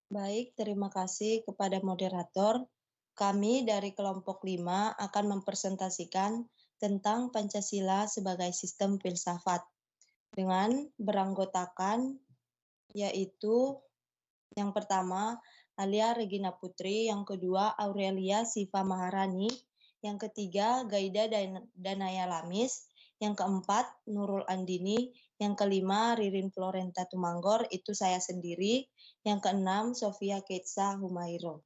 Baik, terima kasih kepada moderator. Kami dari kelompok 5 akan mempresentasikan tentang Pancasila sebagai sistem filsafat dengan beranggotakan yaitu yang pertama Alia Regina Putri, yang kedua Aurelia Siva Maharani, yang ketiga Gaida Danaya Lamis, yang keempat Nurul Andini, yang kelima Ririn Florenta Tumanggor, itu saya sendiri, yang keenam Sofia Ketsa Humairo.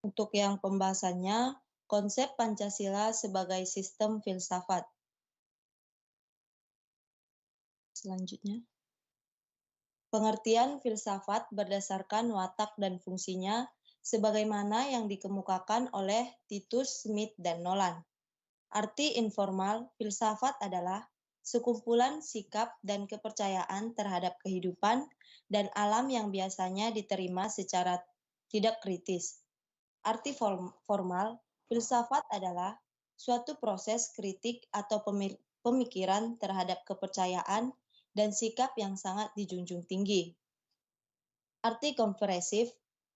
Untuk yang pembahasannya, konsep Pancasila sebagai sistem filsafat. Selanjutnya. Pengertian filsafat berdasarkan watak dan fungsinya sebagaimana yang dikemukakan oleh Titus, Smith, dan Nolan. Arti informal, filsafat adalah sekumpulan sikap dan kepercayaan terhadap kehidupan dan alam yang biasanya diterima secara tidak kritis. Arti formal, filsafat adalah suatu proses kritik atau pemikiran terhadap kepercayaan dan sikap yang sangat dijunjung tinggi. Arti komprehensif,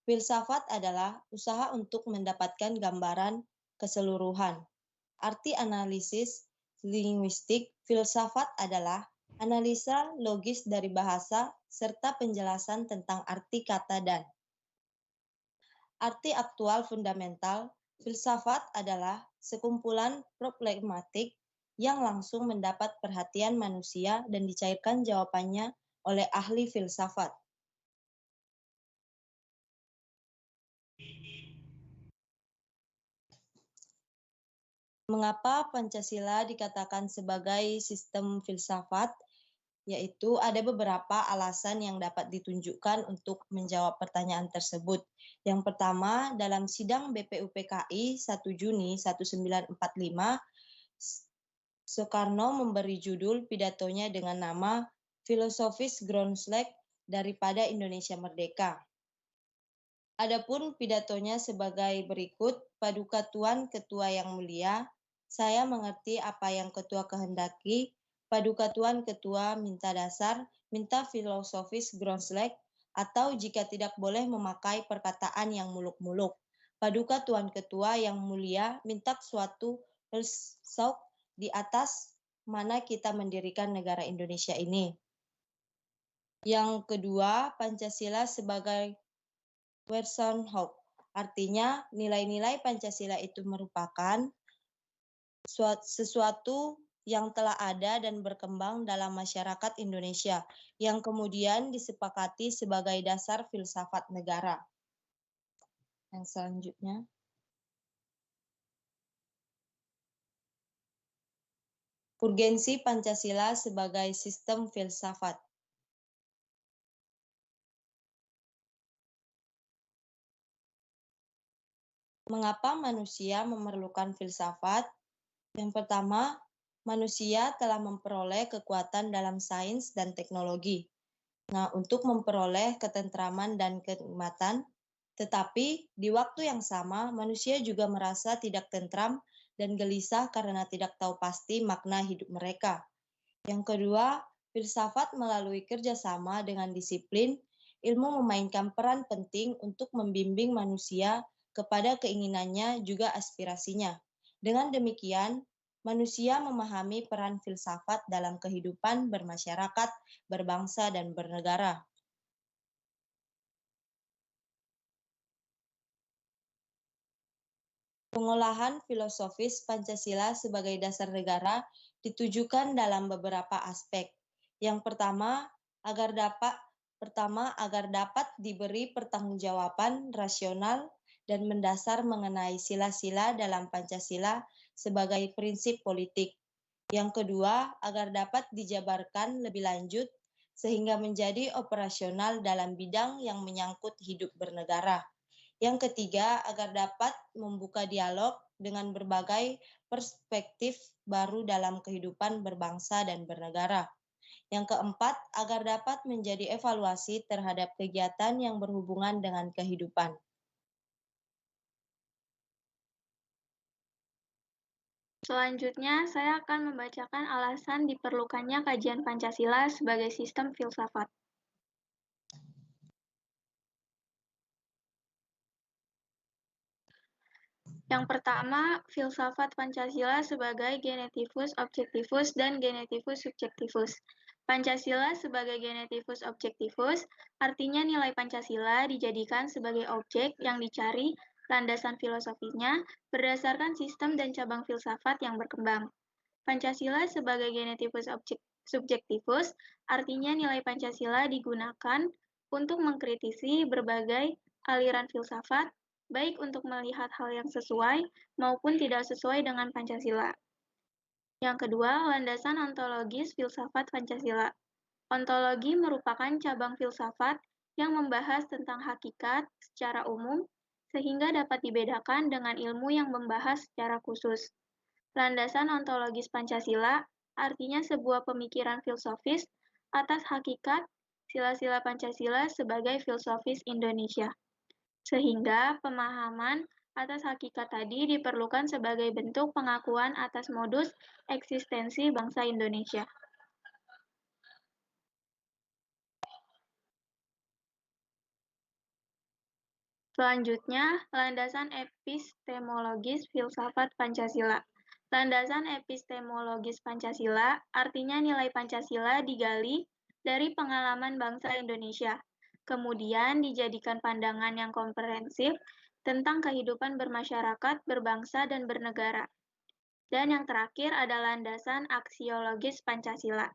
filsafat adalah usaha untuk mendapatkan gambaran keseluruhan. Arti analisis linguistik, filsafat adalah analisa logis dari bahasa serta penjelasan tentang arti kata dan. Arti aktual fundamental, filsafat adalah sekumpulan problematik yang langsung mendapat perhatian manusia dan dicairkan jawabannya oleh ahli filsafat. Mengapa Pancasila dikatakan sebagai sistem filsafat? Yaitu ada beberapa alasan yang dapat ditunjukkan untuk menjawab pertanyaan tersebut. Yang pertama, dalam sidang BPUPKI 1 Juni 1945, Soekarno memberi judul pidatonya dengan nama Filosofis Groundslack daripada Indonesia Merdeka. Adapun pidatonya sebagai berikut, Paduka Tuan Ketua yang Mulia, saya mengerti apa yang Ketua kehendaki. Paduka Tuan Ketua minta dasar, minta filosofis groundslack, atau jika tidak boleh memakai perkataan yang muluk-muluk. Paduka Tuan Ketua yang Mulia minta suatu filsafat di atas mana kita mendirikan negara Indonesia ini. Yang kedua, Pancasila sebagai Wesenhoek. Artinya, nilai-nilai Pancasila itu merupakan sesuatu yang telah ada dan berkembang dalam masyarakat Indonesia, yang kemudian disepakati sebagai dasar filsafat negara. Yang selanjutnya. Urgensi Pancasila sebagai sistem filsafat. Mengapa manusia memerlukan filsafat? Yang pertama, manusia telah memperoleh kekuatan dalam sains dan teknologi. Nah, untuk memperoleh ketentraman dan kenikmatan, tetapi di waktu yang sama manusia juga merasa tidak tentram dan gelisah karena tidak tahu pasti makna hidup mereka. Yang kedua, filsafat melalui kerjasama dengan disiplin, ilmu memainkan peran penting untuk membimbing manusia kepada keinginannya juga aspirasinya. Dengan demikian, manusia memahami peran filsafat dalam kehidupan bermasyarakat, berbangsa, dan bernegara. Pengolahan filosofis Pancasila sebagai dasar negara ditujukan dalam beberapa aspek. Yang pertama, agar dapat diberi pertanggungjawaban rasional dan mendasar mengenai sila-sila dalam Pancasila sebagai prinsip politik. Yang kedua, agar dapat dijabarkan lebih lanjut sehingga menjadi operasional dalam bidang yang menyangkut hidup bernegara. Yang ketiga, agar dapat membuka dialog dengan berbagai perspektif baru dalam kehidupan berbangsa dan bernegara. Yang keempat, agar dapat menjadi evaluasi terhadap kegiatan yang berhubungan dengan kehidupan. Selanjutnya, saya akan membacakan alasan diperlukannya kajian Pancasila sebagai sistem filsafat. Yang pertama, filsafat Pancasila sebagai genetivus objektivus dan genetivus subjektivus. Pancasila sebagai genetivus objektivus artinya nilai Pancasila dijadikan sebagai objek yang dicari landasan filosofinya berdasarkan sistem dan cabang filsafat yang berkembang. Pancasila sebagai genetivus subjektivus artinya nilai Pancasila digunakan untuk mengkritisi berbagai aliran filsafat, baik untuk melihat hal yang sesuai maupun tidak sesuai dengan Pancasila. Yang kedua, landasan ontologis filsafat Pancasila. Ontologi merupakan cabang filsafat yang membahas tentang hakikat secara umum, sehingga dapat dibedakan dengan ilmu yang membahas secara khusus. Landasan ontologis Pancasila artinya sebuah pemikiran filosofis atas hakikat sila-sila Pancasila sebagai filosofis Indonesia. Sehingga pemahaman atas hakikat tadi diperlukan sebagai bentuk pengakuan atas modus eksistensi bangsa Indonesia. Selanjutnya, landasan epistemologis filsafat Pancasila. Landasan epistemologis Pancasila artinya nilai Pancasila digali dari pengalaman bangsa Indonesia, kemudian dijadikan pandangan yang komprehensif tentang kehidupan bermasyarakat, berbangsa, dan bernegara. Dan yang terakhir ada landasan aksiologis Pancasila.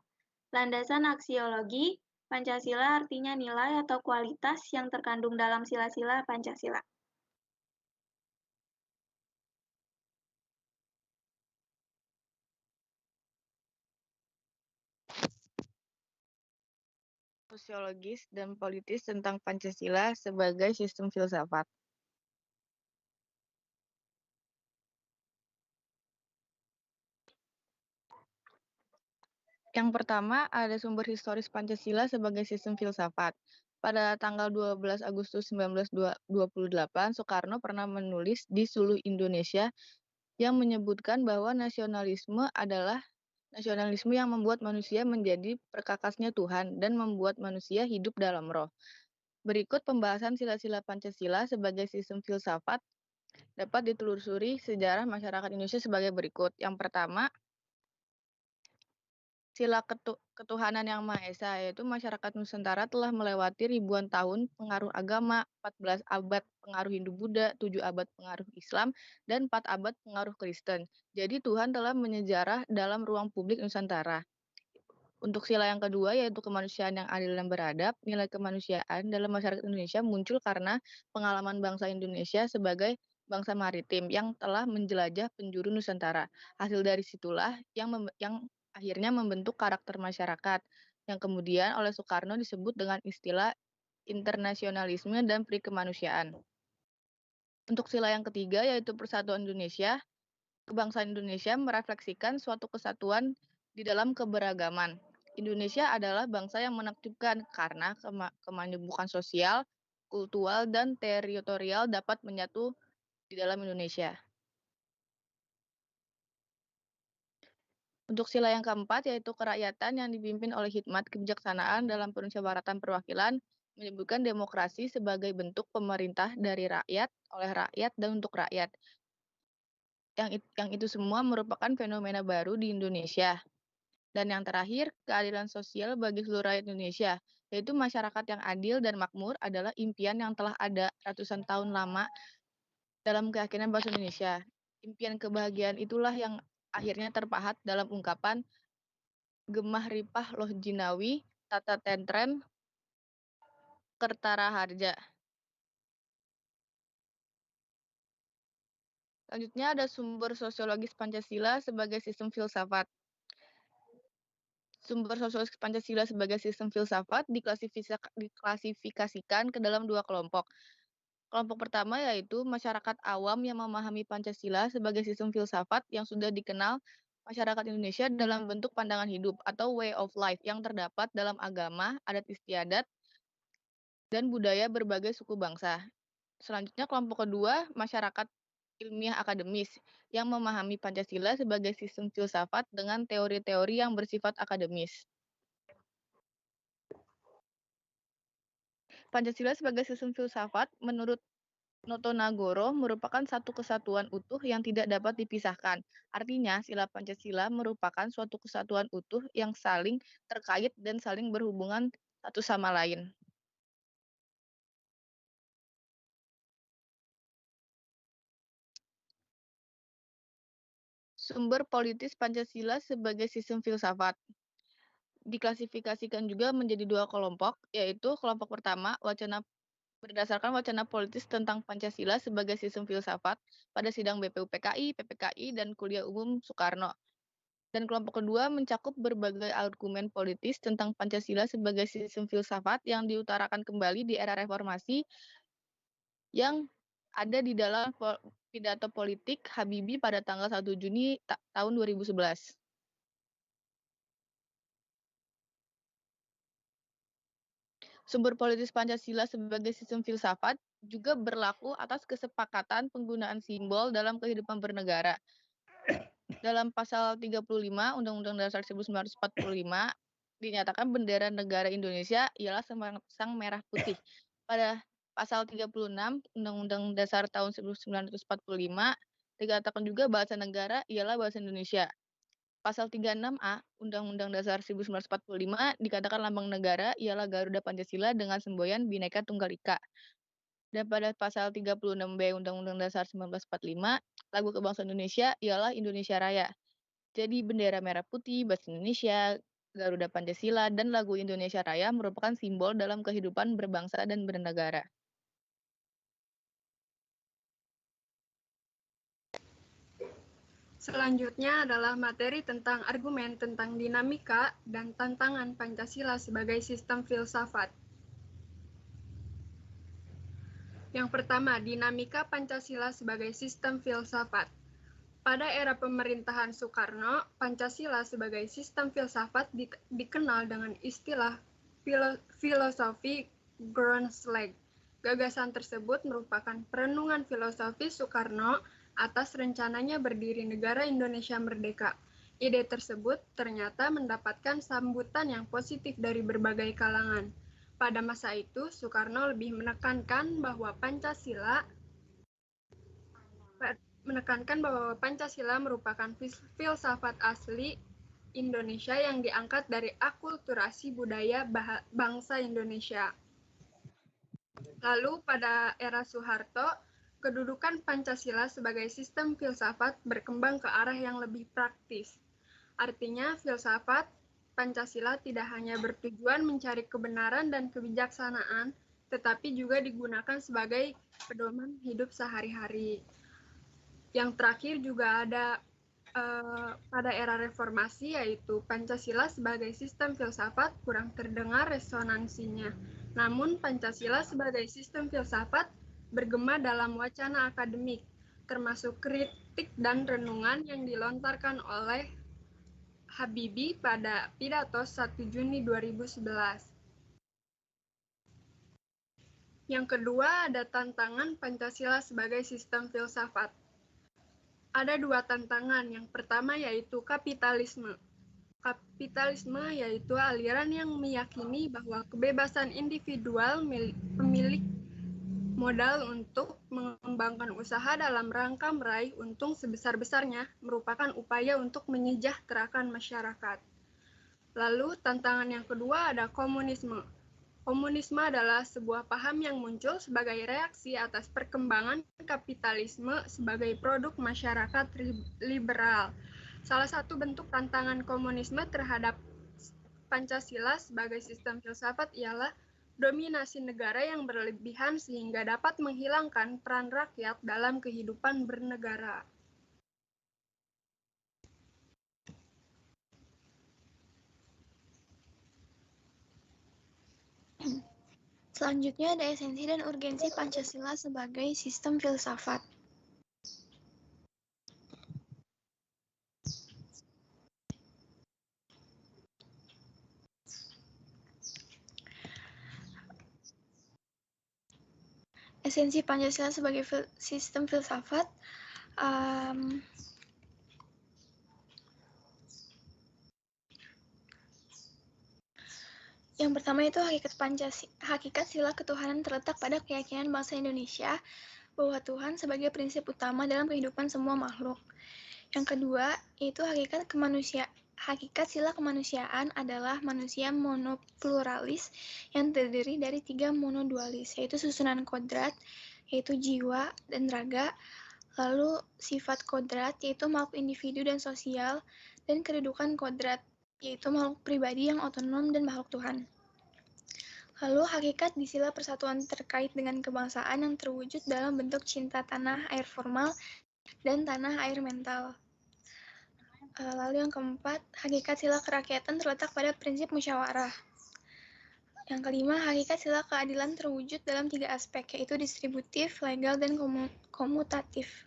Landasan aksiologi Pancasila artinya nilai atau kualitas yang terkandung dalam sila-sila Pancasila. Sosiologis dan politis tentang Pancasila sebagai sistem filsafat. Yang pertama, ada sumber historis Pancasila sebagai sistem filsafat. Pada tanggal 12 Agustus 1928, Soekarno pernah menulis di Suluh Indonesia yang menyebutkan bahwa nasionalisme adalah nasionalisme yang membuat manusia menjadi perkakasnya Tuhan dan membuat manusia hidup dalam roh. Berikut pembahasan sila-sila Pancasila sebagai sistem filsafat dapat ditelusuri sejarah masyarakat Indonesia sebagai berikut. Yang pertama, sila ketuhanan yang Maha Esa, yaitu masyarakat Nusantara telah melewati ribuan tahun pengaruh agama, 14 abad pengaruh Hindu-Buddha, 7 abad pengaruh Islam, dan 4 abad pengaruh Kristen. Jadi Tuhan telah menyejarah dalam ruang publik Nusantara. Untuk sila yang kedua, yaitu kemanusiaan yang adil dan beradab, nilai kemanusiaan dalam masyarakat Indonesia muncul karena pengalaman bangsa Indonesia sebagai bangsa maritim yang telah menjelajah penjuru Nusantara. Hasil dari situlah yang akhirnya membentuk karakter masyarakat, yang kemudian oleh Soekarno disebut dengan istilah internasionalisme dan perikemanusiaan. Untuk sila yang ketiga, yaitu persatuan Indonesia, kebangsaan Indonesia merefleksikan suatu kesatuan di dalam keberagaman. Indonesia adalah bangsa yang menakjubkan karena kemajmukan sosial, kultural, dan teritorial dapat menyatu di dalam Indonesia. Untuk sila yang keempat, yaitu kerakyatan yang dipimpin oleh hikmat kebijaksanaan dalam permusyawaratan perwakilan, menyebutkan demokrasi sebagai bentuk pemerintah dari rakyat, oleh rakyat, dan untuk rakyat. Yang itu semua merupakan fenomena baru di Indonesia. Dan yang terakhir, keadilan sosial bagi seluruh rakyat Indonesia, yaitu masyarakat yang adil dan makmur adalah impian yang telah ada ratusan tahun lama dalam keyakinan bangsa Indonesia. Impian kebahagiaan itulah yang akhirnya terpahat dalam ungkapan Gemah Ripah Loh Jinawi, Tata Tentren, Kertara Harja. Selanjutnya ada sumber sosiologis Pancasila sebagai sistem filsafat. Sumber sosiologis Pancasila sebagai sistem filsafat diklasifikasikan ke dalam dua kelompok. Kelompok pertama yaitu masyarakat awam yang memahami Pancasila sebagai sistem filsafat yang sudah dikenal masyarakat Indonesia dalam bentuk pandangan hidup atau way of life yang terdapat dalam agama, adat istiadat, dan budaya berbagai suku bangsa. Selanjutnya kelompok kedua, masyarakat ilmiah akademis yang memahami Pancasila sebagai sistem filsafat dengan teori-teori yang bersifat akademis. Pancasila sebagai sistem filsafat menurut Noto Nagoro merupakan satu kesatuan utuh yang tidak dapat dipisahkan. Artinya, sila Pancasila merupakan suatu kesatuan utuh yang saling terkait dan saling berhubungan satu sama lain. Sumber politis Pancasila sebagai sistem filsafat diklasifikasikan juga menjadi dua kelompok, yaitu kelompok pertama, berdasarkan wacana politis tentang Pancasila sebagai sistem filsafat pada sidang BPUPKI, PPKI, dan Kuliah Umum Soekarno. Dan kelompok kedua mencakup berbagai argumen politis tentang Pancasila sebagai sistem filsafat yang diutarakan kembali di era reformasi yang ada di dalam pidato politik Habibie pada tanggal 1 Juni tahun 2011. Sumber politis Pancasila sebagai sistem filsafat juga berlaku atas kesepakatan penggunaan simbol dalam kehidupan bernegara. Dalam pasal 35 Undang-Undang Dasar 1945 dinyatakan bendera negara Indonesia ialah sang merah putih. Pada pasal 36 Undang-Undang Dasar tahun 1945 dikatakan juga bahasa negara ialah bahasa Indonesia. Pasal 36A Undang-Undang Dasar 1945 dikatakan lambang negara ialah Garuda Pancasila dengan semboyan Bhinneka Tunggal Ika. Dan pada pasal 36B Undang-Undang Dasar 1945, lagu kebangsaan Indonesia ialah Indonesia Raya. Jadi bendera merah putih, bahasa Indonesia, Garuda Pancasila, dan lagu Indonesia Raya merupakan simbol dalam kehidupan berbangsa dan bernegara. Selanjutnya adalah materi tentang argumen tentang dinamika dan tantangan Pancasila sebagai sistem filsafat. Yang pertama, dinamika Pancasila sebagai sistem filsafat. Pada era pemerintahan Soekarno, Pancasila sebagai sistem filsafat dikenal dengan istilah filosofi Groundslag. Gagasan tersebut merupakan perenungan filosofis Soekarno atas rencananya berdiri negara Indonesia merdeka. Ide tersebut ternyata mendapatkan sambutan yang positif dari berbagai kalangan. Pada masa itu, Soekarno lebih menekankan bahwa Pancasila merupakan filsafat asli Indonesia yang diangkat dari akulturasi budaya bangsa Indonesia. Lalu pada era Soeharto, kedudukan Pancasila sebagai sistem filsafat berkembang ke arah yang lebih praktis. Artinya, filsafat Pancasila tidak hanya bertujuan mencari kebenaran dan kebijaksanaan, tetapi juga digunakan sebagai pedoman hidup sehari-hari. Yang terakhir juga ada pada era reformasi, yaitu Pancasila sebagai sistem filsafat kurang terdengar resonansinya. Namun Pancasila sebagai sistem filsafat bergema dalam wacana akademik, termasuk kritik dan renungan yang dilontarkan oleh Habibie pada pidato 1 Juni 2011. Yang kedua ada tantangan Pancasila sebagai sistem filsafat. Ada dua tantangan. Yang pertama yaitu kapitalisme. Kapitalisme yaitu aliran yang meyakini bahwa kebebasan individual pemilik modal untuk mengembangkan usaha dalam rangka meraih untung sebesar-besarnya merupakan upaya untuk menyejahterakan masyarakat. Lalu tantangan yang kedua ada komunisme. Komunisme adalah sebuah paham yang muncul sebagai reaksi atas perkembangan kapitalisme sebagai produk masyarakat liberal. Salah satu bentuk tantangan komunisme terhadap Pancasila sebagai sistem filsafat ialah dominasi negara yang berlebihan sehingga dapat menghilangkan peran rakyat dalam kehidupan bernegara. Selanjutnya ada esensi dan urgensi Pancasila sebagai sistem filsafat. Esensi Pancasila sebagai sistem filsafat Yang pertama itu hakikat sila ketuhanan terletak pada keyakinan bangsa Indonesia bahwa Tuhan sebagai prinsip utama dalam kehidupan semua makhluk. Yang kedua, yaitu hakikat sila kemanusiaan adalah manusia monopluralis yang terdiri dari 3 monodualis, yaitu susunan kodrat, yaitu jiwa dan raga, lalu sifat kodrat, yaitu makhluk individu dan sosial, dan kedudukan kodrat, yaitu makhluk pribadi yang otonom dan makhluk Tuhan. Lalu hakikat di sila persatuan terkait dengan kebangsaan yang terwujud dalam bentuk cinta tanah air formal dan tanah air mental. Lalu yang keempat, hakikat sila kerakyatan terletak pada prinsip musyawarah. Yang kelima, hakikat sila keadilan terwujud dalam 3 aspek, yaitu distributif, legal, dan komutatif.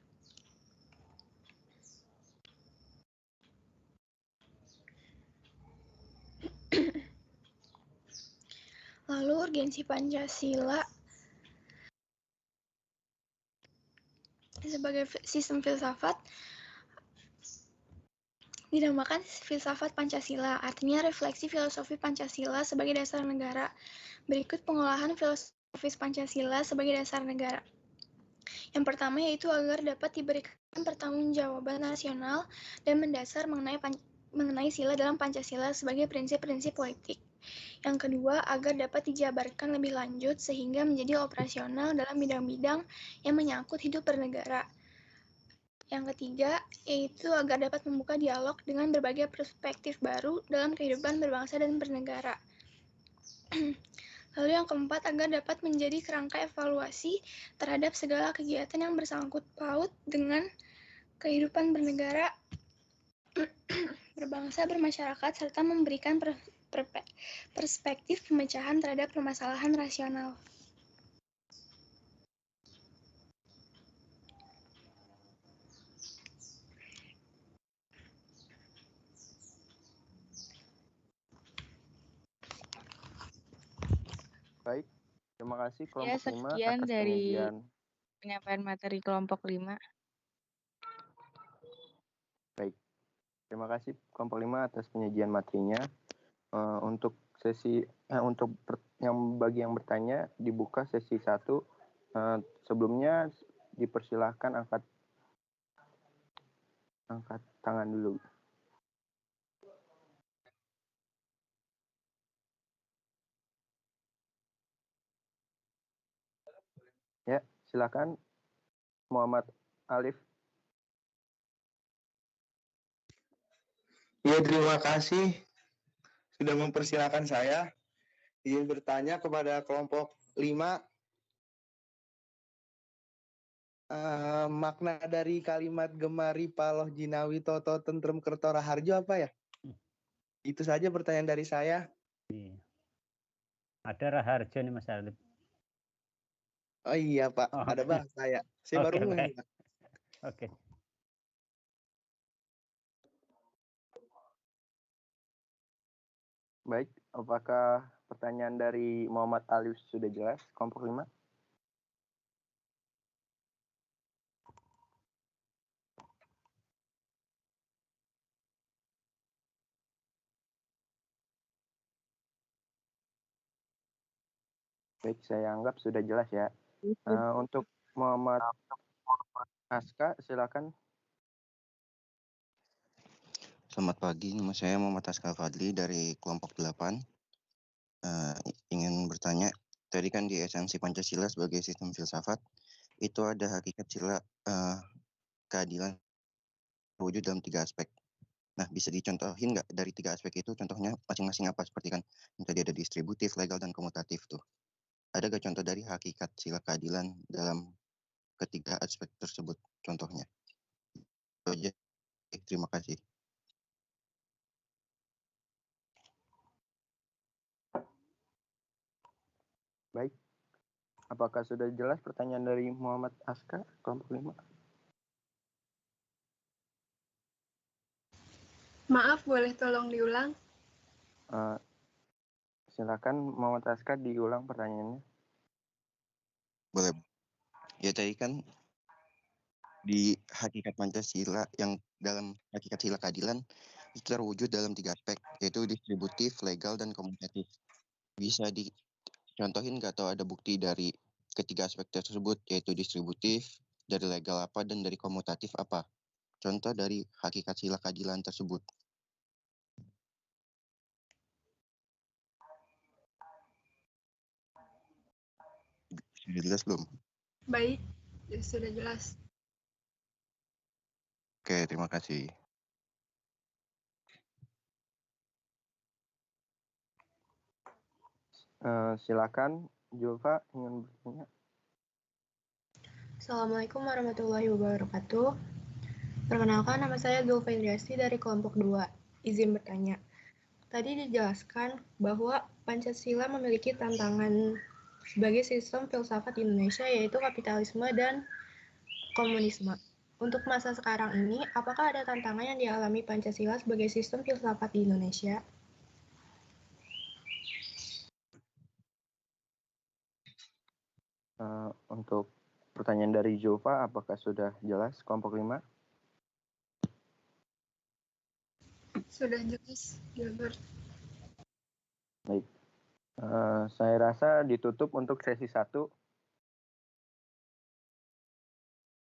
Lalu urgensi Pancasila sebagai sistem filsafat dinamakan filsafat Pancasila, artinya refleksi filosofi Pancasila sebagai dasar negara. Berikut pengolahan filosofis Pancasila sebagai dasar negara. Yang pertama yaitu agar dapat diberikan pertanggungjawaban nasional dan mendasar mengenai sila dalam Pancasila sebagai prinsip-prinsip politik. Yang kedua, agar dapat dijabarkan lebih lanjut sehingga menjadi operasional dalam bidang-bidang yang menyangkut hidup bernegara. Yang ketiga, yaitu agar dapat membuka dialog dengan berbagai perspektif baru dalam kehidupan berbangsa dan bernegara. Lalu yang keempat, agar dapat menjadi kerangka evaluasi terhadap segala kegiatan yang bersangkut paut dengan kehidupan bernegara, berbangsa, bermasyarakat, serta memberikan perspektif pemecahan terhadap permasalahan rasional. Baik, terima kasih Ya, kelompok 5 sekian atas dari penyajian. penyampaian materi kelompok 5. Baik, terima kasih kelompok 5 atas penyajian materinya. Untuk sesi bagi yang bertanya dibuka sesi 1. Sebelumnya dipersilahkan angkat tangan dulu. Ya, silakan Muhammad Alif. Ya, terima kasih sudah mempersilahkan saya. Izin bertanya kepada kelompok 5. Makna dari kalimat Gemari Paloh Jinawi Toto Tentrem Kertora Harjo apa ya? Itu saja pertanyaan dari saya. Ada Raharjo nih Mas Alif. Oh iya Pak, ada bahas saya. Saya baru ngeh. Oke. Baik, apakah pertanyaan dari Muhammad Alif sudah jelas, kelompok 5? Baik, saya anggap sudah jelas ya. Untuk Muhammad Aska, silakan. Selamat pagi, nama saya Muhammad Aska Fadli dari kelompok 8. Ingin bertanya, tadi kan di esensi Pancasila sebagai sistem filsafat, itu ada hakikat sila keadilan terwujud dalam 3 aspek. Nah, bisa dicontohin nggak dari 3 aspek itu, contohnya masing-masing apa? Seperti kan yang tadi ada distributif, legal, dan komutatif tuh. Ada nggak contoh dari hakikat sila keadilan dalam ketiga aspek tersebut contohnya? Itu aja. Terima kasih. Baik. Apakah sudah jelas pertanyaan dari Muhammad Aska, kelompok 5? Maaf, boleh tolong diulang? Silakan Muhammad Aska diulang pertanyaannya. Boleh. Ya tadi kan di hakikat Pancasila yang dalam hakikat sila keadilan itu terwujud dalam 3 aspek, yaitu distributif, legal, dan komutatif. Bisa dicontohin nggak atau ada bukti dari ketiga aspek tersebut, yaitu distributif, dari legal apa, dan dari komutatif apa? Contoh dari hakikat sila keadilan tersebut. Sudah jelas belum? Baik, sudah jelas. Oke, terima kasih. Silakan, Julfa ingin bertanya. Assalamualaikum warahmatullahi wabarakatuh. Perkenalkan, nama saya Zulfa Indriasti dari kelompok 2. Izin bertanya. Tadi dijelaskan bahwa Pancasila memiliki tantangan sebagai sistem filsafat di Indonesia, yaitu kapitalisme dan komunisme. Untuk masa sekarang ini, apakah ada tantangan yang dialami Pancasila sebagai sistem filsafat di Indonesia? Untuk pertanyaan dari Julfa, apakah sudah jelas kelompok 5? Sudah jelas, Gilbert. Baik. Saya rasa ditutup untuk sesi 1.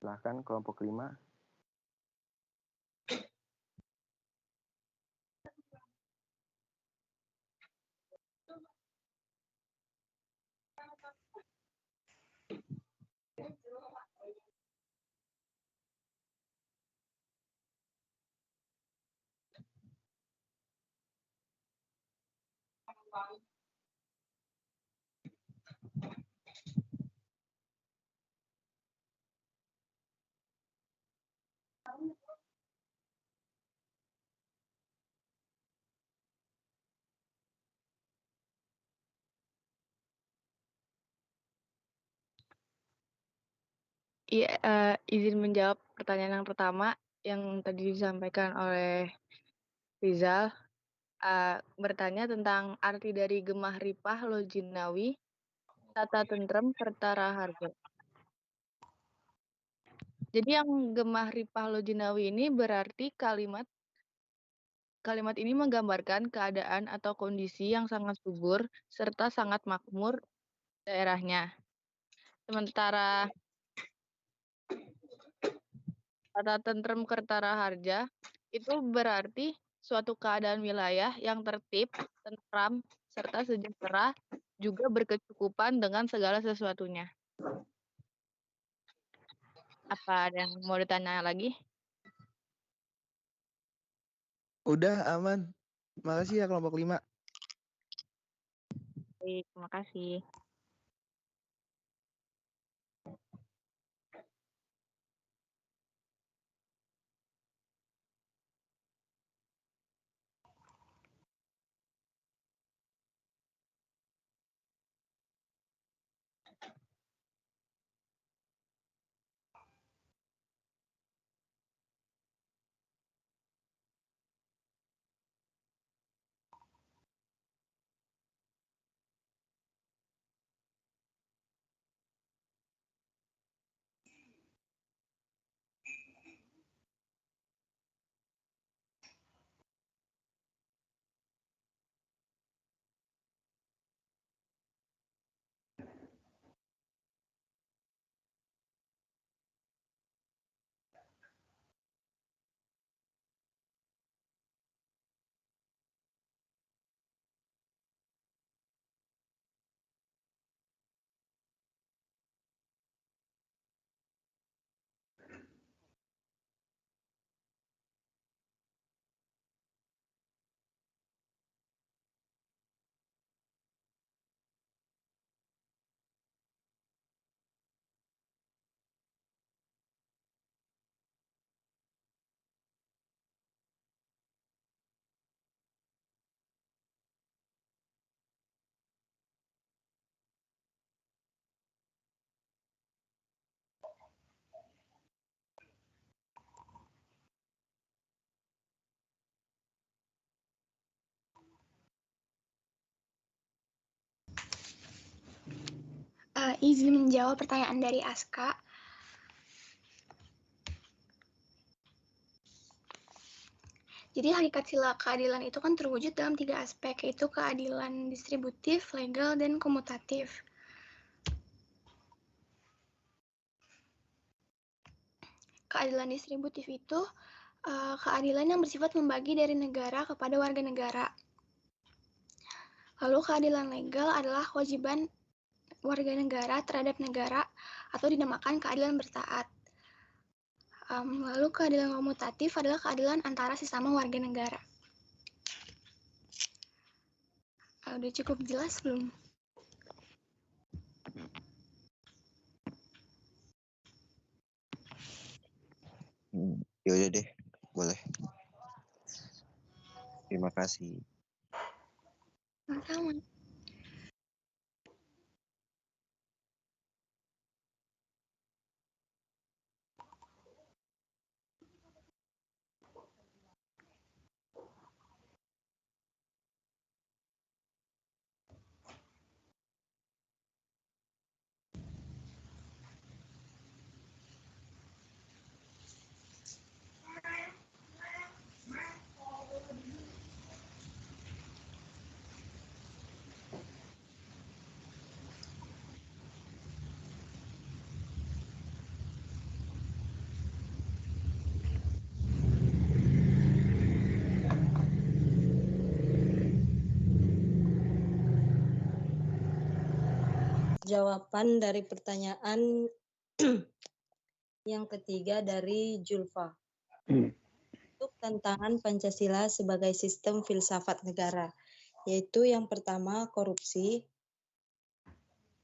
Silahkan kelompok 5. Iya, izin menjawab pertanyaan yang pertama yang tadi disampaikan oleh Rizal. Bertanya tentang arti dari Gemah Ripah Lojinawi, Tata Tentrem Kertara Harja. Jadi yang Gemah Ripah Lojinawi ini berarti kalimat ini menggambarkan keadaan atau kondisi yang sangat subur serta sangat makmur daerahnya. Sementara Tata Tentrem Kertara Harja itu berarti suatu keadaan wilayah yang tertib, tentram, serta sejahtera, juga berkecukupan dengan segala sesuatunya. Apa ada yang mau ditanya lagi? Udah aman. Makasih ya kelompok 5. Baik, terima kasih. Izin menjawab pertanyaan dari Aska. Jadi hakikat sila keadilan itu kan terwujud dalam 3 aspek, yaitu keadilan distributif, legal, dan komutatif. Keadilan distributif itu keadilan yang bersifat membagi dari negara kepada warga negara. Lalu keadilan legal adalah kewajiban warga negara terhadap negara atau dinamakan keadilan bertaat. Lalu keadilan komutatif adalah keadilan antara sesama warga negara. Udah cukup jelas belum? Ya udah deh, boleh. Terima kasih. Sama-sama. Jawaban dari pertanyaan yang ketiga dari Julfa. Untuk tantangan Pancasila sebagai sistem filsafat negara, yaitu yang pertama korupsi.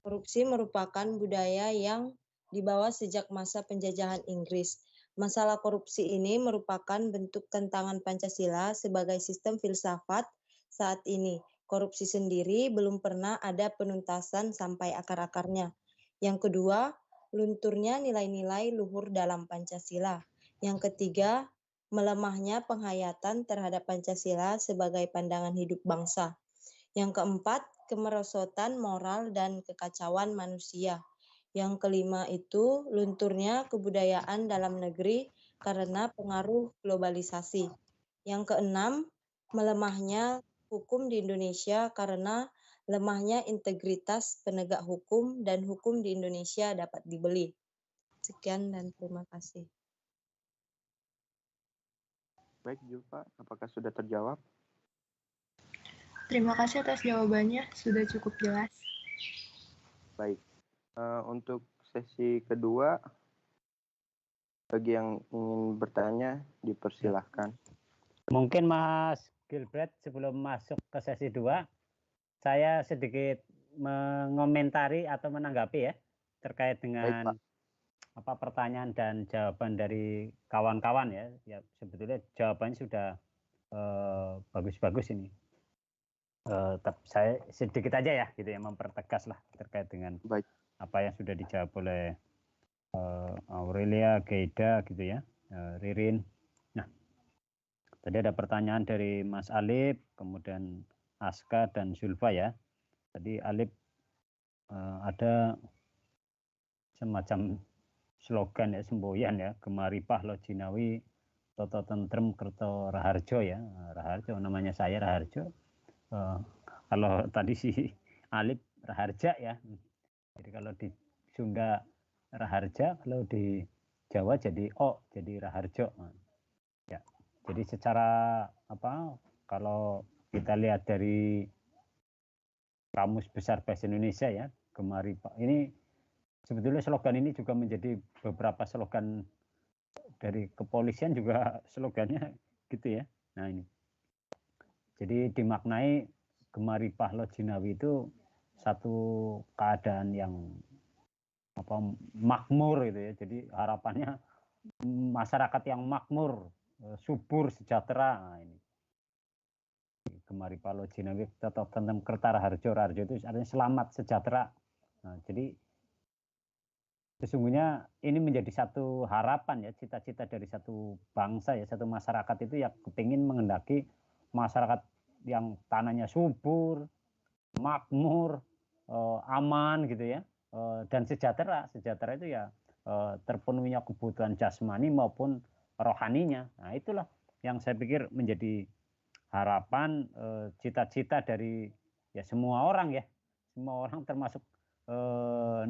Korupsi merupakan budaya yang dibawa sejak masa penjajahan Inggris. Masalah korupsi ini merupakan bentuk tantangan Pancasila sebagai sistem filsafat saat ini. Korupsi sendiri belum pernah ada penuntasan sampai akar-akarnya. Yang kedua, lunturnya nilai-nilai luhur dalam Pancasila. Yang ketiga, melemahnya penghayatan terhadap Pancasila sebagai pandangan hidup bangsa. Yang keempat, kemerosotan moral dan kekacauan manusia. Yang kelima itu lunturnya kebudayaan dalam negeri karena pengaruh globalisasi. Yang keenam, melemahnya hukum di Indonesia karena lemahnya integritas penegak hukum dan hukum di Indonesia dapat dibeli. Sekian dan terima kasih. Baik, Julfa, apakah sudah terjawab? Terima kasih atas jawabannya, sudah cukup jelas. Baik. Untuk sesi kedua, bagi yang ingin bertanya, dipersilahkan. Mungkin Mas Gilbert sebelum masuk ke sesi 2, saya sedikit mengomentari atau menanggapi ya terkait dengan pertanyaan dan jawaban dari kawan-kawan ya. Ya sebetulnya jawabannya sudah bagus-bagus ini. Saya sedikit aja ya gitu ya mempertegas lah terkait dengan apa yang sudah dijawab oleh Aurelia, Geida gitu ya, Ririn. Nah, tadi ada pertanyaan dari Mas Alip, kemudian Aska dan Zulfa ya. Tadi Alip ada semacam slogan ya, semboyan ya, Gemaripah Lo Jinawi Toto Tentrem Kerto Raharjo ya. Raharjo namanya saya Raharjo. Kalau tadi si Alip Raharja ya. Jadi kalau di Sunda Raharja, kalau di Jawa jadi O, jadi Raharjo. Ya. Jadi secara kalau kita lihat dari Kamus Besar Bahasa Indonesia ya, Gemaripah. Ini sebetulnya slogan ini juga menjadi beberapa slogan dari kepolisian juga slogannya gitu ya. Nah ini. Jadi dimaknai Gemaripah Lo Jinawi itu satu keadaan yang makmur gitu ya. Jadi harapannya masyarakat yang makmur, subur, sejahtera. Nah, ini. Gemaripah Lo Jinawi tetap tentang Kerta Raharjo. Raharjo itu artinya selamat, sejahtera. Nah, jadi sesungguhnya ini menjadi satu harapan ya, cita-cita dari satu bangsa ya, satu masyarakat itu ya kepingin menghendaki masyarakat yang tanahnya subur, makmur, aman gitu ya, dan sejahtera. Sejahtera itu ya terpenuhinya kebutuhan jasmani maupun rohaninya. Nah itulah yang saya pikir menjadi harapan, cita-cita dari ya semua orang ya, semua orang termasuk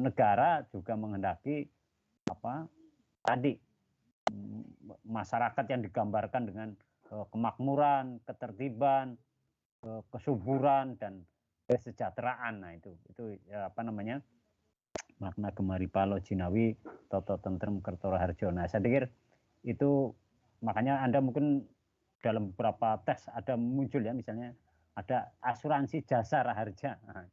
negara juga menghendaki apa tadi masyarakat yang digambarkan dengan kemakmuran, ketertiban, kesuburan dan kesejahteraan. Nah itu ya, apa namanya makna Gemari Paloh Jinawi Toto Tentrem Kertoro Harjo. Nah saya pikir itu makanya Anda mungkin dalam beberapa tes ada muncul ya, misalnya ada asuransi jasa raharja. Nah,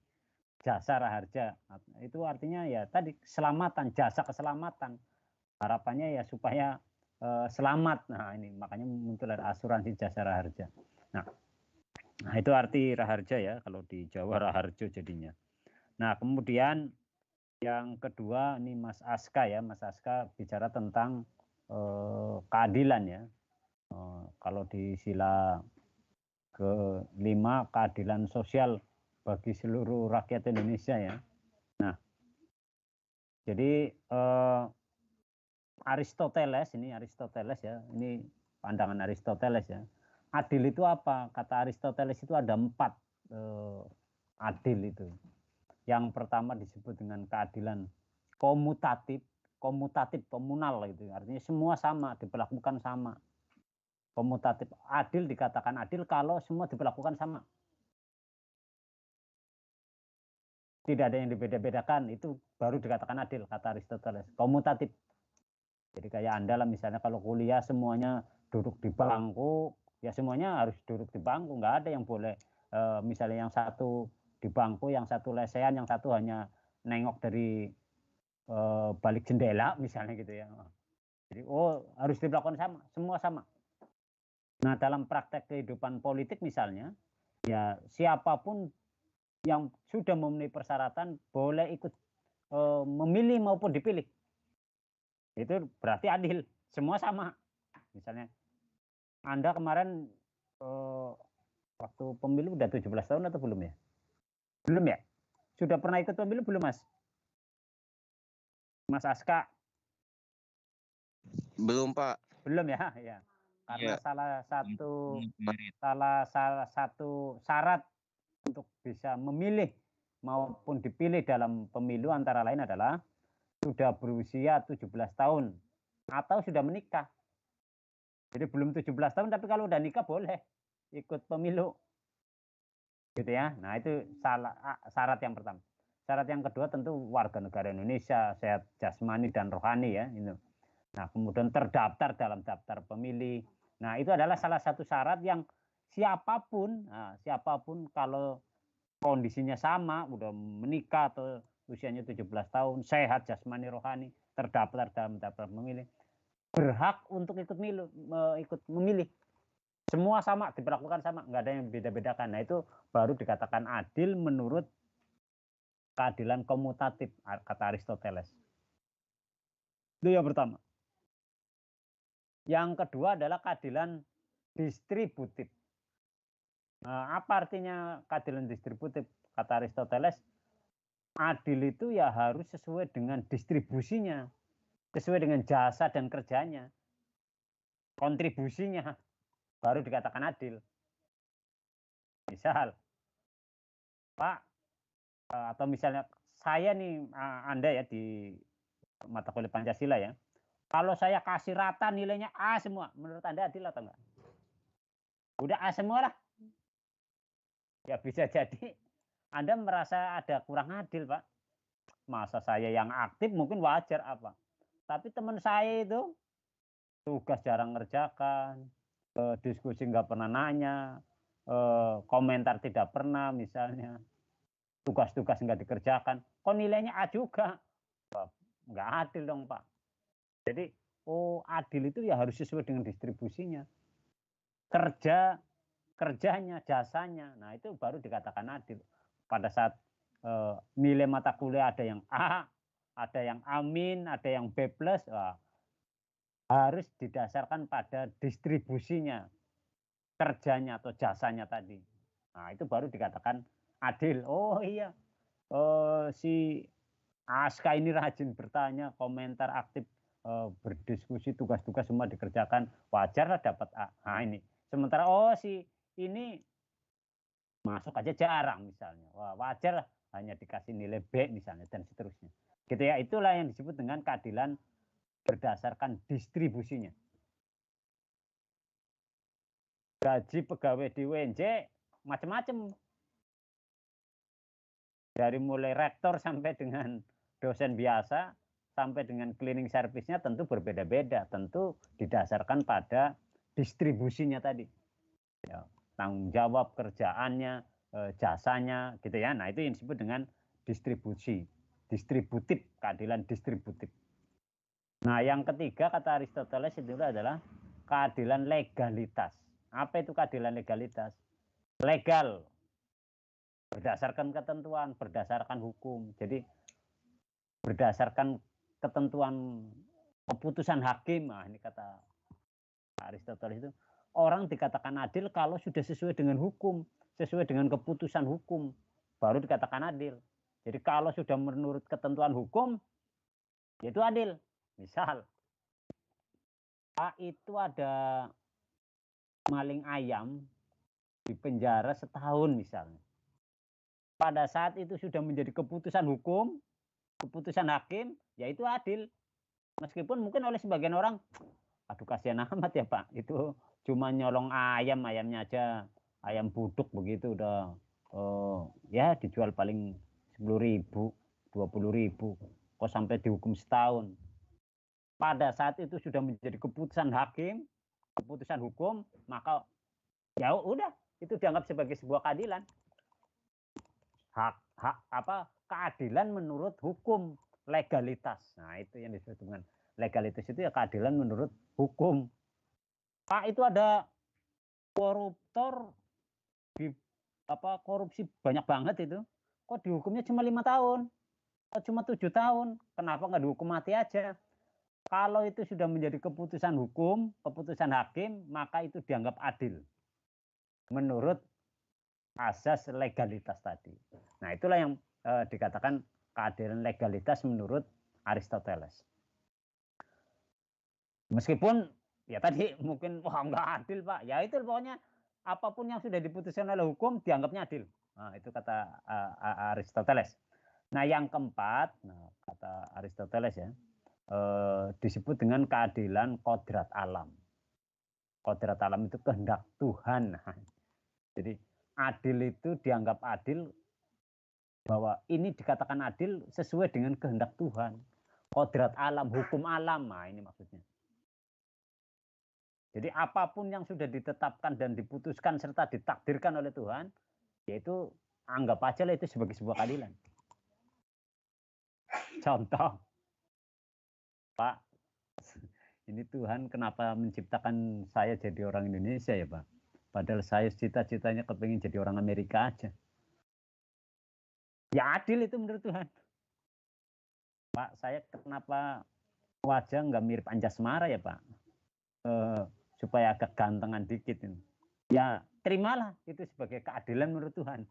jasa raharja itu artinya ya tadi keselamatan, jasa keselamatan. Harapannya ya supaya selamat. Nah ini makanya muncul ada asuransi jasa raharja. Nah itu arti raharja ya, kalau di Jawa raharjo jadinya. Nah kemudian yang kedua ini Mas Aska ya, Mas Aska bicara tentang keadilan ya. Kalau di sila ke-5 keadilan sosial bagi seluruh rakyat Indonesia ya. Nah, jadi Aristoteles ya, ini pandangan Aristoteles ya. Adil itu apa? Kata Aristoteles itu ada 4 adil itu. Yang pertama disebut dengan keadilan komutatif, komunal gitu. Artinya semua sama, diperlakukan sama. Komutatif, adil dikatakan adil kalau semua diperlakukan sama. Tidak ada yang dibeda-bedakan, itu baru dikatakan adil, kata Aristoteles. Komutatif. Jadi kayak Anda lah misalnya kalau kuliah semuanya duduk di bangku, ya semuanya harus duduk di bangku. Nggak ada yang boleh, misalnya yang satu di bangku, yang satu lesehan, yang satu hanya nengok dari balik jendela misalnya gitu ya. Jadi harus dilakukan sama, semua sama. Nah dalam praktek kehidupan politik misalnya, ya siapapun yang sudah memenuhi persyaratan boleh ikut memilih maupun dipilih. Itu berarti adil, semua sama. Misalnya Anda kemarin waktu pemilu udah 17 tahun atau belum ya? Belum ya? Sudah pernah ikut pemilu belum Mas? Mas Aska? Belum Pak. Belum ya? Ya. Karena salah satu syarat untuk bisa memilih maupun dipilih dalam pemilu antara lain adalah sudah berusia 17 tahun atau sudah menikah. Jadi belum 17 tahun tapi kalau udah nikah boleh ikut pemilu. Gitu ya. Nah, itu syarat yang pertama. Syarat yang kedua tentu warga negara Indonesia, sehat jasmani dan rohani ya, itu. Nah, kemudian terdaftar dalam daftar pemilih. Nah, itu adalah salah satu syarat yang siapapun kalau kondisinya sama, udah menikah atau usianya 17 tahun, sehat jasmani rohani, terdaftar dalam daftar pemilih, berhak untuk ikut memilih. Semua sama, diperlakukan sama, nggak ada yang beda-bedakan. Nah, itu baru dikatakan adil menurut keadilan komutatif, kata Aristoteles. Itu yang pertama. Yang kedua adalah keadilan distributif. Nah, apa artinya keadilan distributif? Kata Aristoteles, adil itu ya harus sesuai dengan distribusinya, sesuai dengan jasa dan kerjanya, kontribusinya, baru dikatakan adil. Misal, Pak, atau misalnya saya nih, Anda ya di mata kuliah Pancasila ya, kalau saya kasih rata nilainya A semua, menurut Anda adil atau enggak? Udah A semua lah. Ya bisa jadi Anda merasa ada kurang adil, Pak. Masa saya yang aktif mungkin wajar apa. Tapi teman saya itu tugas jarang ngerjakan, diskusi nggak pernah nanya, komentar tidak pernah misalnya, tugas-tugas nggak dikerjakan, kok nilainya A juga? Nggak adil dong Pak. Jadi adil itu ya harus sesuai dengan distribusinya, kerjanya, jasanya. Nah itu baru dikatakan adil. Pada saat nilai mata kuliah ada yang A, ada yang amin, ada yang B+, harus didasarkan pada distribusinya, kerjanya atau jasanya tadi. Nah itu baru dikatakan adil. Oh iya, si Aska ini rajin bertanya, komentar aktif berdiskusi, tugas-tugas semua dikerjakan, wajar lah dapat A. Nah, ini. Sementara si ini masuk aja jarang misalnya. Wah, wajar lah hanya dikasih nilai B misalnya dan seterusnya. Gitu ya, itulah yang disebut dengan keadilan berdasarkan distribusinya. Gaji pegawai di UNJ macam-macam. Dari mulai rektor sampai dengan dosen biasa, sampai dengan cleaning service-nya tentu berbeda-beda. Tentu didasarkan pada distribusinya tadi. Ya, tanggung jawab kerjaannya, jasanya, gitu ya. Nah, itu yang disebut dengan distribusi. Distributif, keadilan distributif. Nah, yang ketiga kata Aristoteles itu adalah keadilan legalitas. Apa itu keadilan legalitas? Legal, berdasarkan ketentuan, berdasarkan hukum. Jadi berdasarkan ketentuan keputusan hakim. Nah, ini kata Aristoteles itu, orang dikatakan adil kalau sudah sesuai dengan hukum, sesuai dengan keputusan hukum, baru dikatakan adil. Jadi kalau sudah menurut ketentuan hukum, yaitu adil. Misal, itu ada maling ayam di penjara setahun misalnya. Pada saat itu sudah menjadi keputusan hukum, keputusan hakim, yaitu adil. Meskipun mungkin oleh sebagian orang, aduh kasihan amat ya Pak, itu cuma nyolong ayam, ayamnya aja, ayam buduk begitu udah, ya dijual paling 10.000, 20.000, kok sampai dihukum setahun. Pada saat itu sudah menjadi keputusan hakim, keputusan hukum, maka ya udah itu dianggap sebagai sebuah keadilan. Keadilan menurut hukum, legalitas. Nah, itu yang disebut dengan legalitas, itu ya keadilan menurut hukum. Pak, itu ada koruptor korupsi banyak banget itu. Kok dihukumnya cuma 5 tahun? Kok cuma 7 tahun? Kenapa nggak dihukum mati aja? Kalau itu sudah menjadi keputusan hukum, keputusan hakim, maka itu dianggap adil. Menurut asas legalitas tadi. Nah, itulah yang dikatakan keadilan legalitas menurut Aristoteles. Meskipun ya tadi mungkin nggak adil Pak. Ya itu pokoknya apapun yang sudah diputuskan oleh hukum dianggapnya adil. Nah, itu kata Aristoteles. Nah, yang keempat, kata Aristoteles ya, disebut dengan keadilan kodrat alam. Kodrat alam itu kehendak Tuhan. Jadi adil itu dianggap adil, bahwa ini dikatakan adil sesuai dengan kehendak Tuhan. Kodrat alam, hukum alam, nah ini maksudnya. Jadi apapun yang sudah ditetapkan dan diputuskan serta ditakdirkan oleh Tuhan, yaitu anggap aja lah itu sebagai sebuah keadilan. Contoh, Pak, ini Tuhan kenapa menciptakan saya jadi orang Indonesia ya Pak? Padahal saya cita-citanya kepingin jadi orang Amerika aja. Ya adil itu menurut Tuhan. Pak, saya kenapa wajah nggak mirip Anjasmara ya Pak? Supaya agak gantengan dikit. Ya terimalah itu sebagai keadilan menurut Tuhan.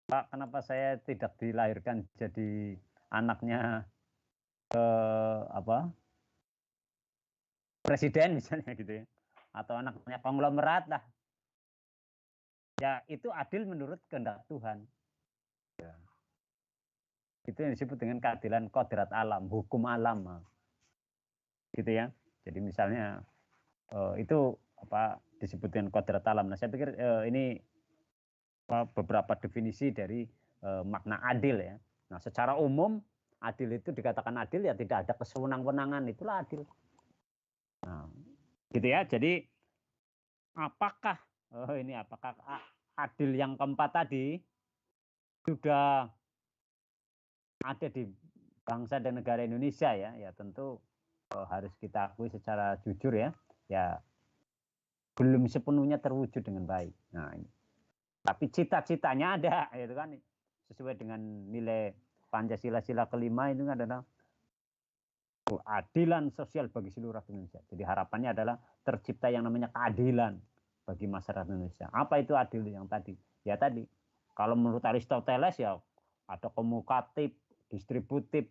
Pak, kenapa saya tidak dilahirkan jadi anaknya presiden misalnya gitu ya, atau anaknya konglomerat lah. Ya itu adil menurut kehendak Tuhan. Ya. Itu yang disebut dengan keadilan kodrat alam, hukum alam, gitu ya. Jadi misalnya itu disebut dengan kodrat alam. Nah, saya pikir ini beberapa definisi dari makna adil ya. Nah, secara umum adil itu dikatakan adil ya tidak ada kesewenang-wenangan, itulah adil. Nah, gitu ya. Jadi apakah adil yang keempat tadi sudah ada di bangsa dan negara Indonesia ya? Ya tentu harus kita akui secara jujur ya. Ya belum sepenuhnya terwujud dengan baik. Nah, ini. Tapi cita-citanya ada, itu kan sesuai dengan nilai Pancasila kelima itu adalah keadilan sosial bagi seluruh rakyat Indonesia. Jadi harapannya adalah tercipta yang namanya keadilan bagi masyarakat Indonesia. Apa itu adil yang tadi? Ya tadi, kalau menurut Aristoteles ya ada komukatif, distributif,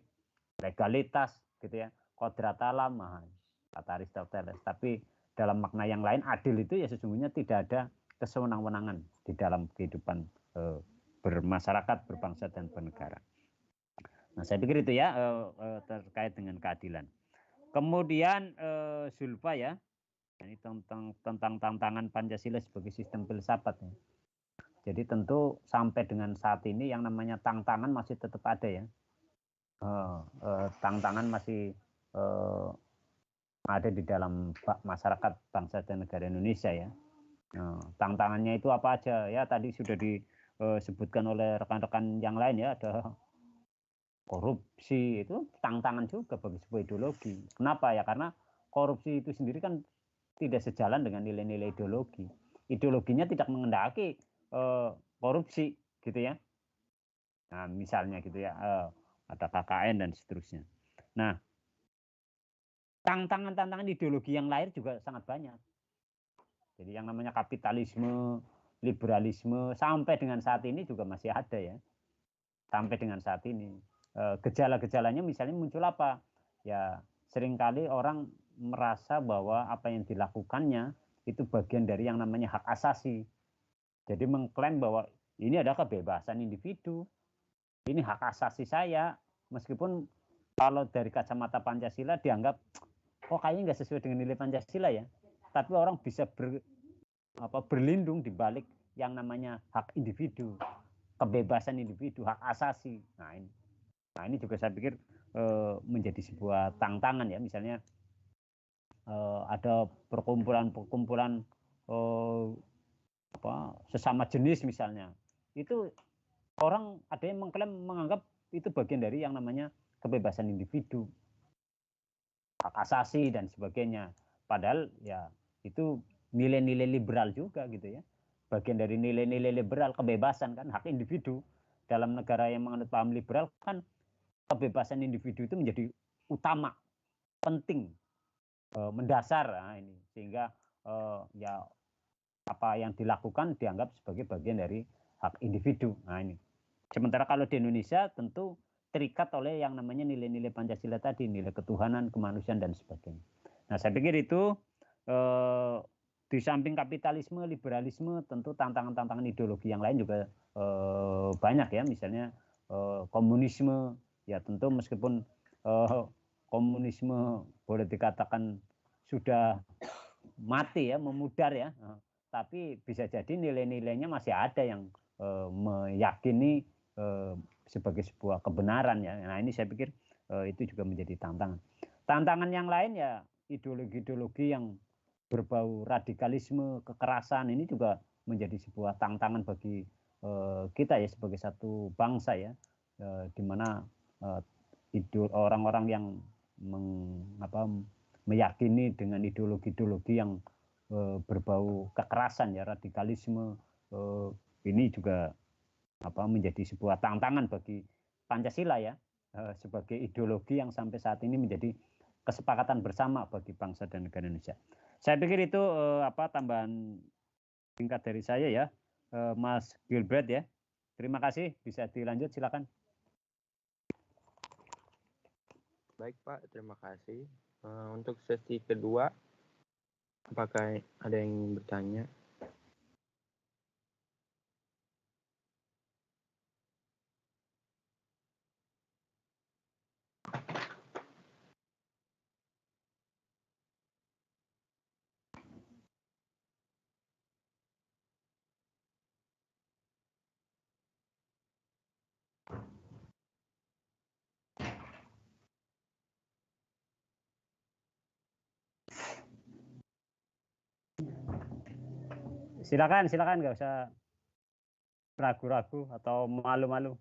legalitas gitu ya, kodrat alam, kata Aristoteles. Tapi dalam makna yang lain, adil itu ya sesungguhnya tidak ada kesewenang-wenangan di dalam kehidupan bermasyarakat, berbangsa dan bernegara. Nah, saya pikir itu ya terkait dengan keadilan. Kemudian Zulfa ya, ini tentang tantangan Pancasila sebagai sistem filsafat ya. Jadi tentu sampai dengan saat ini yang namanya tantangan masih tetap ada ya. Tantangan masih ada di dalam masyarakat bangsa dan negara Indonesia ya. Tantangannya itu apa aja ya, tadi sudah disebutkan oleh rekan-rekan yang lain ya, ada korupsi, itu tantangan juga bagi sebuah ideologi. Kenapa ya? Karena korupsi itu sendiri kan tidak sejalan dengan nilai-nilai ideologi. Ideologinya tidak mengendaki korupsi gitu ya. Nah, misalnya gitu ya, ada KKN dan seterusnya. Nah, tantangan ideologi yang lain juga sangat banyak. Jadi yang namanya kapitalisme, liberalisme sampai dengan saat ini juga masih ada ya. Sampai dengan saat ini. Gejala-gejalanya misalnya muncul apa? Ya, seringkali orang merasa bahwa apa yang dilakukannya itu bagian dari yang namanya hak asasi. Jadi mengklaim bahwa ini adalah kebebasan individu. Ini hak asasi saya. Meskipun kalau dari kacamata Pancasila dianggap, oh kayaknya nggak sesuai dengan nilai Pancasila ya. Tapi orang bisa berlindung di balik yang namanya hak individu, kebebasan individu, hak asasi. Nah ini juga saya pikir menjadi sebuah tantangan ya. Misalnya ada perkumpulan sesama jenis misalnya, itu orang ada yang mengklaim menganggap itu bagian dari yang namanya kebebasan individu, hak asasi dan sebagainya. Padahal ya itu nilai-nilai liberal juga gitu ya, bagian dari nilai-nilai liberal, kebebasan kan, hak individu. Dalam negara yang menganut paham liberal kan kebebasan individu itu menjadi utama, penting, mendasar. Nah, ini sehingga ya apa yang dilakukan dianggap sebagai bagian dari hak individu. Nah ini. Sementara kalau di Indonesia tentu terikat oleh yang namanya nilai-nilai Pancasila tadi, nilai ketuhanan, kemanusiaan dan sebagainya. Nah saya pikir itu di samping kapitalisme, liberalisme, tentu tantangan-tantangan ideologi yang lain juga banyak ya. Misalnya komunisme, ya tentu meskipun komunisme boleh dikatakan sudah mati ya, memudar ya, tapi bisa jadi nilai-nilainya masih ada yang meyakini sebagai sebuah kebenaran ya. Nah ini saya pikir itu juga menjadi tantangan. Tantangan yang lain ya ideologi-ideologi yang berbau radikalisme, kekerasan, ini juga menjadi sebuah tantangan bagi kita ya sebagai satu bangsa ya, di mana orang-orang yang meyakini dengan ideologi-ideologi yang berbau kekerasan ya, radikalisme, ini juga menjadi sebuah tantangan bagi Pancasila ya, sebagai ideologi yang sampai saat ini menjadi kesepakatan bersama bagi bangsa dan negara Indonesia. Saya pikir itu tambahan singkat dari saya ya, Mas Gilbert ya. Terima kasih, bisa dilanjut silakan. Baik Pak, terima kasih. Untuk sesi kedua, apakah ada yang bertanya? Silakan, nggak usah ragu-ragu atau malu-malu.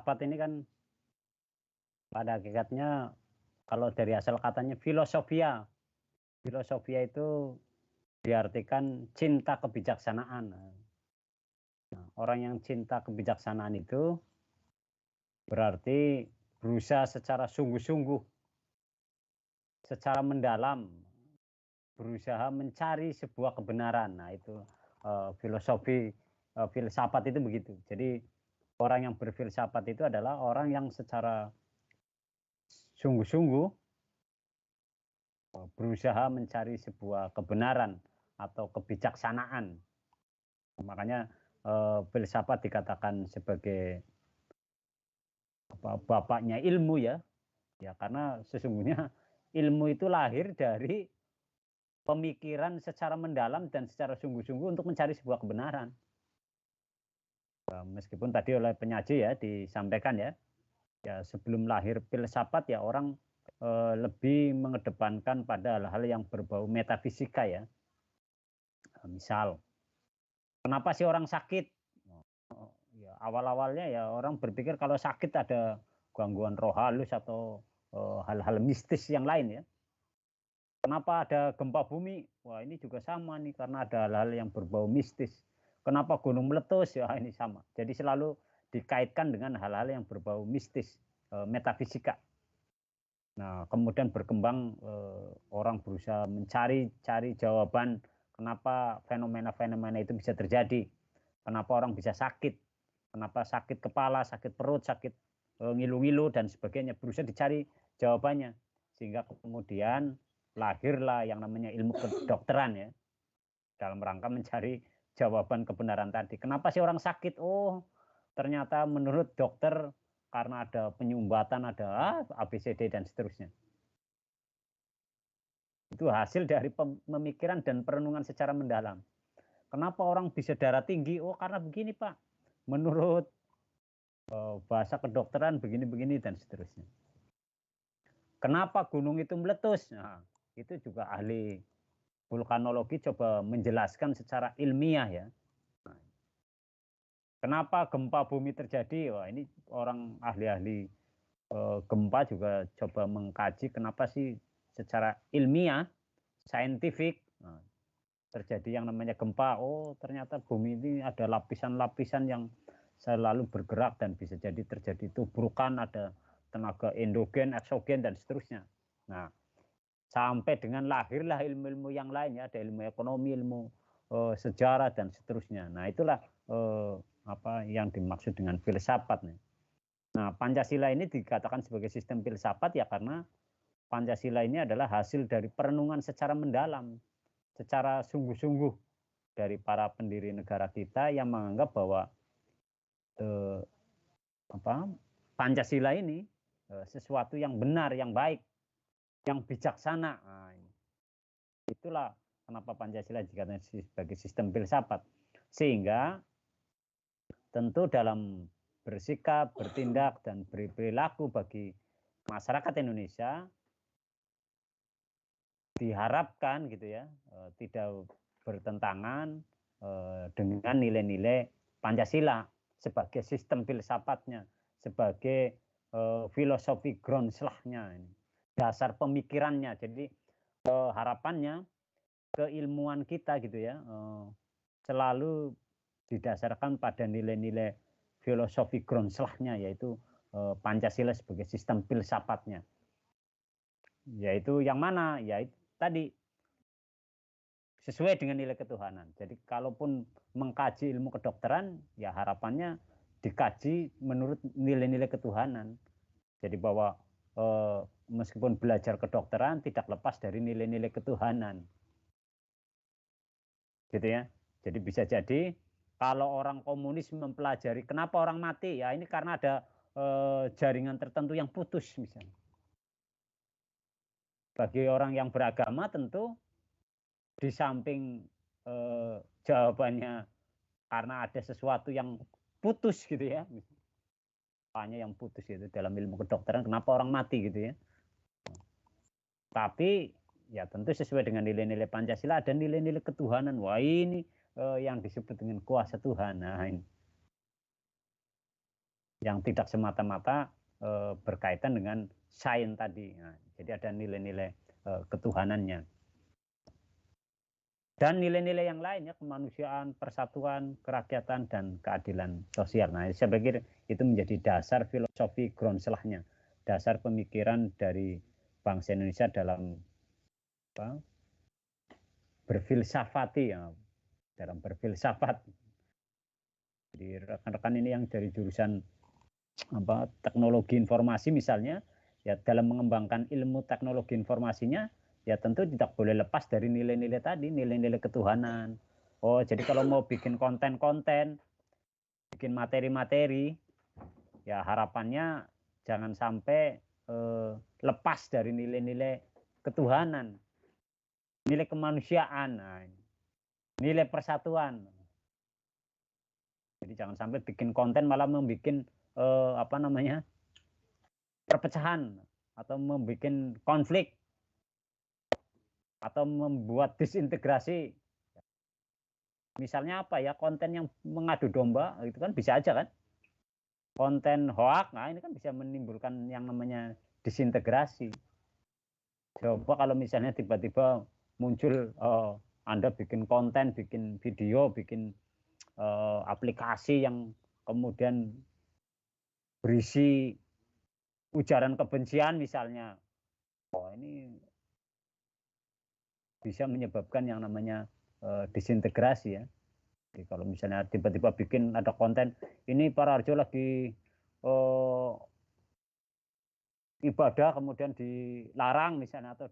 filsafat ini kan pada hakikatnya kalau dari asal katanya filosofia. Filosofia itu diartikan cinta kebijaksanaan. Nah, orang yang cinta kebijaksanaan itu berarti berusaha secara sungguh-sungguh, secara mendalam, berusaha mencari sebuah kebenaran. Nah, itu filosofi filsafat itu begitu. Jadi orang yang berfilsafat itu adalah orang yang secara sungguh-sungguh berusaha mencari sebuah kebenaran atau kebijaksanaan. Makanya filsafat dikatakan sebagai bapaknya ilmu ya. Ya karena sesungguhnya ilmu itu lahir dari pemikiran secara mendalam dan secara sungguh-sungguh untuk mencari sebuah kebenaran. Meskipun tadi oleh penyaji ya disampaikan ya sebelum lahir filsafat ya orang lebih mengedepankan pada hal-hal yang berbau metafisika ya. Misal, kenapa sih orang sakit? Ya, awal-awalnya ya orang berpikir kalau sakit ada gangguan roh halus atau hal-hal mistis yang lain ya. Kenapa ada gempa bumi? Wah ini juga sama nih karena ada hal-hal yang berbau mistis. Kenapa gunung meletus? Ya ini sama. Jadi selalu dikaitkan dengan hal-hal yang berbau mistis, metafisika. Nah kemudian berkembang orang berusaha mencari jawaban kenapa fenomena-fenomena itu bisa terjadi. Kenapa orang bisa sakit. Kenapa sakit kepala, sakit perut, sakit ngilu-ngilu dan sebagainya. Berusaha dicari jawabannya. Sehingga kemudian lahirlah yang namanya ilmu kedokteran ya. Dalam rangka mencari jawaban kebenaran tadi. Kenapa sih orang sakit? Oh, ternyata menurut dokter karena ada penyumbatan, ada ABCD dan seterusnya. Itu hasil dari pemikiran dan perenungan secara mendalam. Kenapa orang bisa darah tinggi? Oh, karena begini, Pak. Menurut bahasa kedokteran begini-begini dan seterusnya. Kenapa gunung itu meletus? Nah, itu juga ahli vulkanologi coba menjelaskan secara ilmiah ya. Kenapa gempa bumi terjadi? Wah, ini orang ahli-ahli gempa juga coba mengkaji kenapa sih secara ilmiah, saintifik terjadi yang namanya gempa. Oh, ternyata bumi ini ada lapisan-lapisan yang selalu bergerak dan bisa jadi terjadi tubrukan, ada tenaga endogen, eksogen dan seterusnya. Nah, sampai dengan lahirlah ilmu-ilmu yang lain ya, ada ilmu ekonomi, ilmu sejarah dan seterusnya. Nah, itulah apa yang dimaksud dengan filsafat. Nah, Pancasila ini dikatakan sebagai sistem filsafat ya karena Pancasila ini adalah hasil dari perenungan secara mendalam, secara sungguh-sungguh dari para pendiri negara kita yang menganggap bahwa Pancasila ini sesuatu yang benar, yang baik, yang bijaksana. Nah, itulah kenapa Pancasila dikatakan sebagai sistem filsafat. Sehingga tentu dalam bersikap, bertindak, dan berperilaku bagi masyarakat Indonesia diharapkan gitu ya, tidak bertentangan dengan nilai-nilai Pancasila sebagai sistem filsafatnya, sebagai filosofi groundslahnya, dasar pemikirannya. Jadi harapannya keilmuan kita gitu ya selalu didasarkan pada nilai-nilai filosofi groundslahnya, yaitu Pancasila sebagai sistem filsafatnya. Yaitu yang mana? Yaitu tadi sesuai dengan nilai ketuhanan. Jadi kalaupun mengkaji ilmu kedokteran, ya harapannya dikaji menurut nilai-nilai ketuhanan. Jadi bahwa meskipun belajar kedokteran tidak lepas dari nilai-nilai ketuhanan. Gitu ya. Jadi bisa jadi kalau orang komunis mempelajari kenapa orang mati, ya ini karena ada jaringan tertentu yang putus misalnya. Bagi orang yang beragama tentu di samping jawabannya karena ada sesuatu yang putus gitu ya. Hanya yang putus itu dalam ilmu kedokteran kenapa orang mati gitu ya. Tapi ya tentu sesuai dengan nilai-nilai Pancasila ada nilai-nilai ketuhanan. Wah ini yang disebut dengan kuasa Tuhan. Nah, ini. yang tidak semata-mata berkaitan dengan sains tadi. Nah, jadi ada nilai-nilai ketuhanannya. Dan nilai-nilai yang lainnya, kemanusiaan, persatuan, kerakyatan, dan keadilan sosial. Nah, saya pikir itu menjadi dasar filosofi Groundslahnya, dasar pemikiran dari bangsa Indonesia dalam berfilsafati, ya, dalam berfilsafat. Jadi rekan-rekan ini yang dari jurusan teknologi informasi misalnya, ya dalam mengembangkan ilmu teknologi informasinya, ya tentu tidak boleh lepas dari nilai-nilai tadi, nilai-nilai ketuhanan. Oh, jadi kalau mau bikin konten-konten, bikin materi-materi, ya harapannya jangan sampai lepas dari nilai-nilai ketuhanan, nilai kemanusiaan, nilai persatuan. Jadi jangan sampai bikin konten malah membuat perpecahan atau membuat konflik atau membuat disintegrasi. Misalnya apa ya, konten yang mengadu domba itu kan bisa aja kan, konten hoak, nah ini kan bisa menimbulkan yang namanya disintegrasi. Coba kalau misalnya tiba-tiba muncul Anda bikin konten, bikin video, bikin aplikasi yang kemudian berisi ujaran kebencian misalnya, ini bisa menyebabkan yang namanya disintegrasi ya. Jadi kalau misalnya tiba-tiba bikin ada konten, ini Pak Raharjo lagi ibadah kemudian dilarang misalnya, atau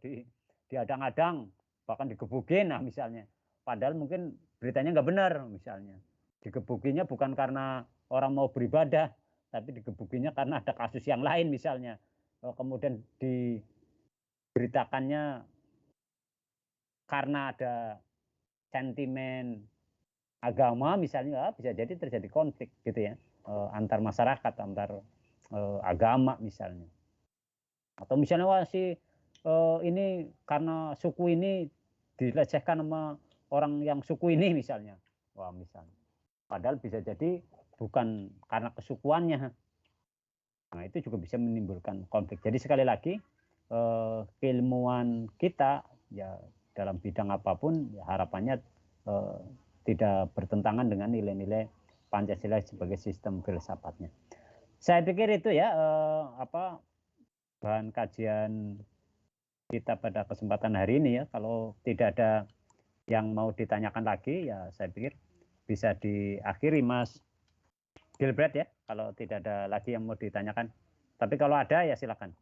diadang-adang, bahkan digebukin, nah misalnya. Padahal mungkin beritanya nggak benar misalnya. Digebukinya bukan karena orang mau beribadah, tapi digebukinya karena ada kasus yang lain misalnya. Kemudian diberitakannya karena ada sentimen agama misalnya, bisa jadi terjadi konflik gitu ya, antar masyarakat, antar agama misalnya. Atau misalnya ini karena suku ini dilecehkan sama orang yang suku ini misalnya, misalnya. Padahal bisa jadi bukan karena kesukuannya. Nah, itu juga bisa menimbulkan konflik. Jadi sekali lagi, keilmuan kita ya dalam bidang apapun, ya harapannya tidak bertentangan dengan nilai-nilai Pancasila sebagai sistem filsafatnya. Saya pikir itu ya bahan kajian kita pada kesempatan hari ini ya. Kalau tidak ada yang mau ditanyakan lagi, ya saya pikir bisa diakhiri Mas Gilbert ya, kalau tidak ada lagi yang mau ditanyakan. Tapi kalau ada ya silakan.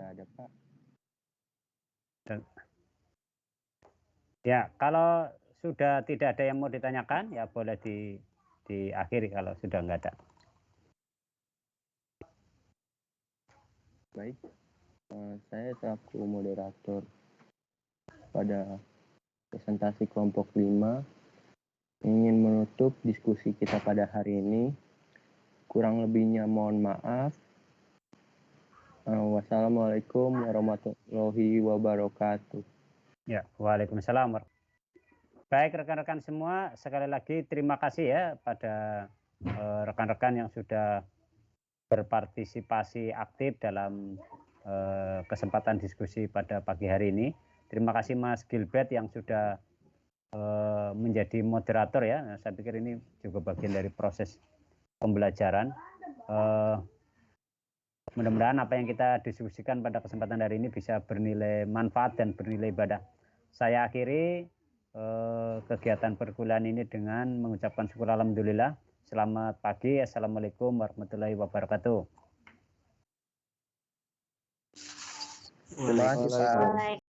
Ada Pak. Ya, kalau sudah tidak ada yang mau ditanyakan, ya boleh diakhiri kalau sudah nggak ada. Baik, saya selaku moderator pada presentasi kelompok 5 ingin menutup diskusi kita pada hari ini. Kurang lebihnya mohon maaf. Wassalamualaikum warahmatullahi wabarakatuh. Ya, waalaikumsalam. Baik rekan-rekan semua, sekali lagi terima kasih ya pada rekan-rekan yang sudah berpartisipasi aktif dalam kesempatan diskusi pada pagi hari ini. Terima kasih Mas Gilbert yang sudah menjadi moderator ya. Nah, saya pikir ini juga bagian dari proses pembelajaran. Mudah-mudahan apa yang kita diskusikan pada kesempatan hari ini bisa bernilai manfaat dan bernilai ibadah. Saya akhiri kegiatan perkuliahan ini dengan mengucapkan syukur alhamdulillah. Selamat pagi. Assalamualaikum warahmatullahi wabarakatuh. Terima kasih Pak.